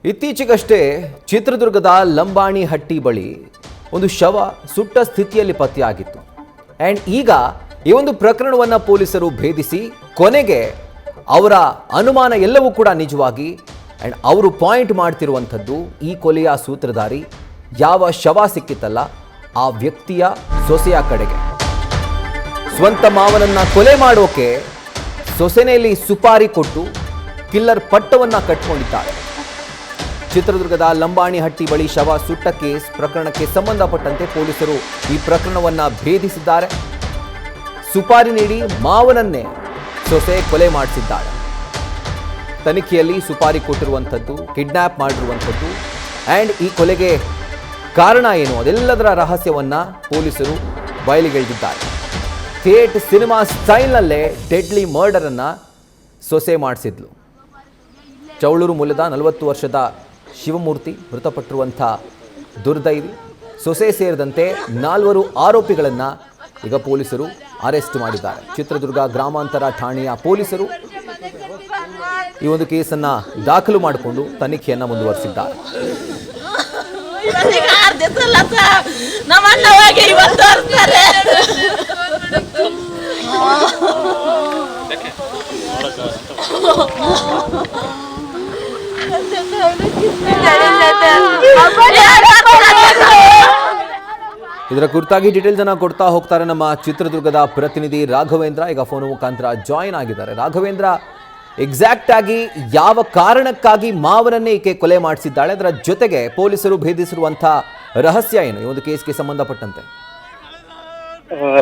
ಇತ್ತೀಚೆಗಷ್ಟೇ ಚಿತ್ರದುರ್ಗದ ಲಂಬಾಣಿ ಹಟ್ಟಿ ಬಳಿ ಒಂದು ಶವ ಸುಟ್ಟ ಸ್ಥಿತಿಯಲ್ಲಿ ಪತ್ತೆಯಾಗಿತ್ತು. ಆ್ಯಂಡ್ ಈಗ ಈ ಒಂದು ಪ್ರಕರಣವನ್ನು ಪೊಲೀಸರು ಭೇದಿಸಿ ಕೊನೆಗೆ ಅವರ ಅನುಮಾನ ಎಲ್ಲವೂ ಕೂಡ ನಿಜವಾಗಿ ಆ್ಯಂಡ್ ಅವರು ಪಾಯಿಂಟ್ ಮಾಡ್ತಿರುವಂಥದ್ದು ಈ ಕೊಲೆಯ ಸೂತ್ರಧಾರಿ ಯಾವ ಶವ ಸಿಕ್ಕಿತ್ತಲ್ಲ ಆ ವ್ಯಕ್ತಿಯ ಸೊಸೆಯ ಕಡೆಗೆ. ಸ್ವಂತ ಮಾವನನ್ನ ಕೊಲೆ ಮಾಡೋಕೆ ಸೊಸೆನೆಯಲ್ಲಿ ಸುಪಾರಿ ಕೊಟ್ಟು ಕಿಲ್ಲರ್ ಪಟ್ಟವನ್ನ ಕಟ್ಟಿಕೊಂಡಿದ್ದಾರೆ. ಚಿತ್ರದುರ್ಗದ ಲಂಬಾಣಿ ಹಟ್ಟಿ ಬಳಿ ಶವ ಸುಟ್ಟ ಕೇಸ್ ಪ್ರಕರಣಕ್ಕೆ ಸಂಬಂಧಪಟ್ಟಂತೆ ಪೊಲೀಸರು ಈ ಪ್ರಕರಣವನ್ನ ಭೇದಿಸಿದ್ದಾರೆ. ಸುಪಾರಿ ನೀಡಿ ಮಾವನನ್ನೇ ಸೊಸೆ ಕೊಲೆ ಮಾಡಿಸಿದ್ದಾಳೆ. ತನಿಖೆಯಲ್ಲಿ ಸುಪಾರಿ ಕೊಟ್ಟಿರುವಂಥದ್ದು, ಕಿಡ್ನಾಪ್ ಮಾಡಿರುವಂಥದ್ದು ಆ್ಯಂಡ್ ಈ ಕೊಲೆಗೆ ಕಾರಣ ಏನು ಅದೆಲ್ಲದರ ರಹಸ್ಯವನ್ನ ಪೊಲೀಸರು ಬಯಲಿಗೆಳೆದಿದ್ದಾರೆ. ಥಿಯೇಟ್ ಸಿನಿಮಾ ಸ್ಟೈಲ್ನಲ್ಲೇ ಡೆಡ್ಲಿ ಮರ್ಡರ್ ಅನ್ನ ಸೊಸೆ ಮಾಡಿಸಿದ್ಲು. ಚೌಳೂರು ಮೂಲದ 40 ವರ್ಷದ ಶಿವಮೂರ್ತಿ ಮೃತಪಟ್ಟಿರುವಂಥ ದುರ್ದೈವಿ. ಸೊಸೆ ಸೇರಿದಂತೆ 4 ಆರೋಪಿಗಳನ್ನು ಈಗ ಪೊಲೀಸರು ಅರೆಸ್ಟ್ ಮಾಡಿದ್ದಾರೆ. ಚಿತ್ರದುರ್ಗ ಗ್ರಾಮಾಂತರ ಠಾಣೆಯ ಪೊಲೀಸರು ಈ ಒಂದು ಕೇಸನ್ನು ದಾಖಲು ಮಾಡಿಕೊಂಡು ತನಿಖೆಯನ್ನು ಮುಂದುವರಿಸಿದ್ದಾರೆ. ಇದರ ಕುರಿತಾಗಿ ಡೀಟೇಲ್ಸ್ ಅನ್ನ ಕೊಡ್ತಾ ಹೋಗ್ತಾರೆ ನಮ್ಮ ಚಿತ್ರದುರ್ಗದ ಪ್ರತಿನಿಧಿ ರಾಘವೇಂದ್ರ. ಈಗ ಫೋನ್ ಮುಖಾಂತರ ಜಾಯಿನ್ ಆಗಿದ್ದಾರೆ. ರಾಘವೇಂದ್ರ, ಎಕ್ಸಾಕ್ಟ್ ಆಗಿ ಯಾವ ಕಾರಣಕ್ಕಾಗಿ ಮಾವನನ್ನೇ ಈಕೆ ಕೊಲೆ ಮಾಡಿಸಿದ್ದಾಳೆ, ಅದರ ಜೊತೆಗೆ ಪೊಲೀಸರು ಭೇದಿಸಿರುವಂತಹ ರಹಸ್ಯ ಏನು ಈ ಒಂದು ಕೇಸ್ಗೆ ಸಂಬಂಧಪಟ್ಟಂತೆ?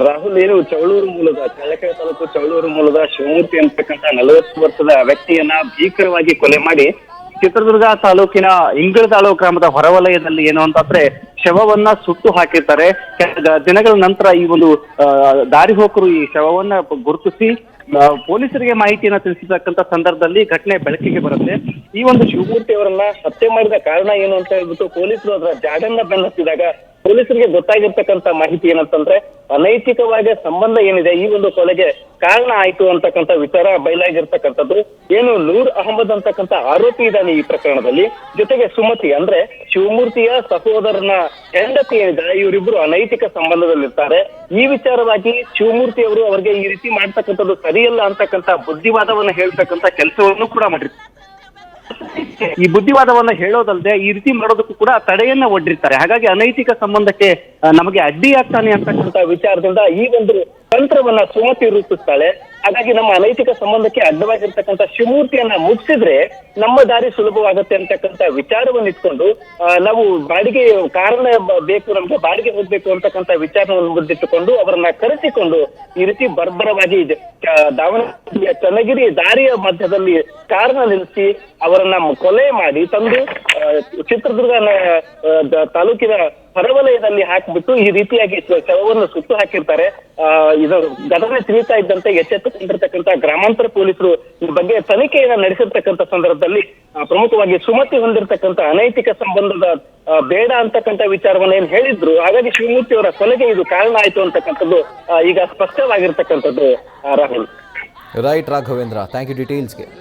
ರಾಹುಲ್, ಏನು ಚೌಳೂರು ಮೂಲದ ಚಳ್ಳಕೆರೆ ತಾಲೂಕು ಚೌಳೂರು ಮೂಲದ ಶಿವಮೂರ್ತಿ ಅಂತಕ್ಕಂಥ 40 ವರ್ಷದ ವ್ಯಕ್ತಿಯನ್ನ ಭೀಕರವಾಗಿ ಕೊಲೆ ಮಾಡಿ ಚಿತ್ರದುರ್ಗ ತಾಲೂಕಿನ ಇಂಗಳದಾಳು ಗ್ರಾಮದ ಹೊರವಲಯದಲ್ಲಿ ಏನು ಅಂತಂದ್ರೆ ಶವವನ್ನ ಸುಟ್ಟು ಹಾಕಿರ್ತಾರೆ. ದಿನಗಳ ನಂತರ ಈ ಒಂದು ದಾರಿ ಹೋಕರು ಈ ಶವವನ್ನ ಗುರುತಿಸಿ ಪೊಲೀಸರಿಗೆ ಮಾಹಿತಿಯನ್ನ ತಿಳಿಸಿರ್ತಕ್ಕಂಥ ಸಂದರ್ಭದಲ್ಲಿ ಘಟನೆ ಬೆಳಕಿಗೆ ಬರುತ್ತೆ. ಈ ಒಂದು ಶಿವಮೂರ್ತಿ ಅವರನ್ನ ಹತ್ಯೆ ಮಾಡಿದ ಕಾರಣ ಏನು ಅಂತ ಹೇಳ್ಬಿಟ್ಟು ಪೊಲೀಸರು ಅದರ ಜಾಡನ್ನ ಬೆನ್ನತ್ತಿದಾಗ ಪೊಲೀಸರಿಗೆ ಗೊತ್ತಾಗಿರ್ತಕ್ಕಂಥ ಮಾಹಿತಿ ಏನಂತಂದ್ರೆ ಅನೈತಿಕವಾಗಿ ಸಂಬಂಧ ಏನಿದೆ ಈ ಒಂದು ಕೊಲೆಗೆ ಕಾರಣ ಆಯ್ತು ಅಂತಕ್ಕಂಥ ವಿಚಾರ ಬಯಲಾಗಿರ್ತಕ್ಕಂಥದ್ದು. ಏನು ನೂರ್ ಅಹಮದ್ ಅಂತಕ್ಕಂಥ ಆರೋಪಿ ಇದ್ದಾನೆ ಈ ಪ್ರಕರಣದಲ್ಲಿ, ಜೊತೆಗೆ ಸುಮತಿ ಅಂದ್ರೆ ಶಿವಮೂರ್ತಿಯ ಸಹೋದರನ ಹೆಂಡತಿ ಏನಿದ್ದಾರೆ, ಇವರಿಬ್ರು ಅನೈತಿಕ ಸಂಬಂಧದಲ್ಲಿರ್ತಾರೆ. ಈ ವಿಚಾರವಾಗಿ ಶಿವಮೂರ್ತಿ ಅವರು ಅವರಿಗೆ ಈ ರೀತಿ ಮಾಡ್ತಕ್ಕಂಥದ್ದು ಸರಿಯಲ್ಲ ಅಂತಕ್ಕಂಥ ಬುದ್ಧಿವಾದವನ್ನ ಹೇಳ್ತಕ್ಕಂಥ ಕೆಲಸವನ್ನು ಕೂಡ ಮಾಡಿರ್ತಾರೆ. ಈ ಬುದ್ಧಿವಾದವನ್ನ ಹೇಳೋದಲ್ಲದೆ ಈ ರೀತಿ ಮಾಡೋದಕ್ಕೂ ಕೂಡ ತಡೆಯನ್ನ ಒಡ್ಡಿರ್ತಾರೆ. ಹಾಗಾಗಿ ಅನೈತಿಕ ಸಂಬಂಧಕ್ಕೆ ನಮಗೆ ಅಡ್ಡಿಯಾಗ್ತಾನೆ ಅಂತಕ್ಕಂಥ ವಿಚಾರದಿಂದ ಈ ಒಂದು ತಂತ್ರವನ್ನ ಸುಮತಿ ರೂಪಿಸ್ತಾಳೆ. ಹಾಗಾಗಿ ನಮ್ಮ ಅನೈತಿಕ ಸಂಬಂಧಕ್ಕೆ ಅಡ್ಡವಾಗಿರ್ತಕ್ಕಂಥ ಶಿವಮೂರ್ತಿಯನ್ನ ಮುಗಿಸಿದ್ರೆ ನಮ್ಮ ದಾರಿ ಸುಲಭವಾಗುತ್ತೆ ಅಂತಕ್ಕಂಥ ವಿಚಾರವನ್ನು ಇಟ್ಕೊಂಡು ನಾವು ಬಾಡಿಗೆ ಕಾರಣ ಬೇಕು, ನಮ್ಗೆ ಬಾಡಿಗೆ ಹೋಗ್ಬೇಕು ಅಂತಕ್ಕಂಥ ವಿಚಾರವನ್ನು ಮುಂದಿಟ್ಟುಕೊಂಡು ಅವರನ್ನ ಕರೆಸಿಕೊಂಡು ಈ ರೀತಿ ಬರ್ಬರವಾಗಿ ದಾವಣಗೆರೆಯ ಚನ್ನಗಿರಿ ದಾರಿಯ ಮಧ್ಯದಲ್ಲಿ ಕಾರಣ ನಿಲ್ಲಿಸಿ ಅವರನ್ನ ಕೊಲೆ ಮಾಡಿ ತಂದು ಚಿತ್ರದುರ್ಗ ತಾಲೂಕಿನ ಹೊರವಲಯದಲ್ಲಿ ಹಾಕ್ಬಿಟ್ಟು ಈ ರೀತಿಯಾಗಿ ಶವವನ್ನು ಸುಟ್ಟು ಹಾಕಿರ್ತಾರೆ. ಇದು ಘಟನೆ ತಿಳಿತಾ ಇದ್ದಂತೆ ಎಚ್ಚೆತ್ತುಕೊಂಡಿರ್ತಕ್ಕಂಥ ಗ್ರಾಮಾಂತರ ಪೊಲೀಸರು ಈ ಬಗ್ಗೆ ತನಿಖೆಯನ್ನ ನಡೆಸಿರ್ತಕ್ಕಂಥ ಸಂದರ್ಭದಲ್ಲಿ ಪ್ರಮುಖವಾಗಿ ಸುಮತಿ ಹೊಂದಿರತಕ್ಕಂಥ ಅನೈತಿಕ ಸಂಬಂಧದ ಬೇಡ ಅಂತಕ್ಕಂಥ ವಿಚಾರವನ್ನ ಏನ್ ಹೇಳಿದ್ರು. ಹಾಗಾಗಿ ಶಿವಮೂರ್ತಿ ಅವರ ಕೊಲೆಗೆ ಇದು ಕಾರಣ ಆಯ್ತು ಅಂತಕ್ಕಂಥದ್ದು ಈಗ ಸ್ಪಷ್ಟವಾಗಿರ್ತಕ್ಕಂಥದ್ದು. Rahul. Right Raghavendra, thank you ಡೀಟೇಲ್ಸ್ಗೆ.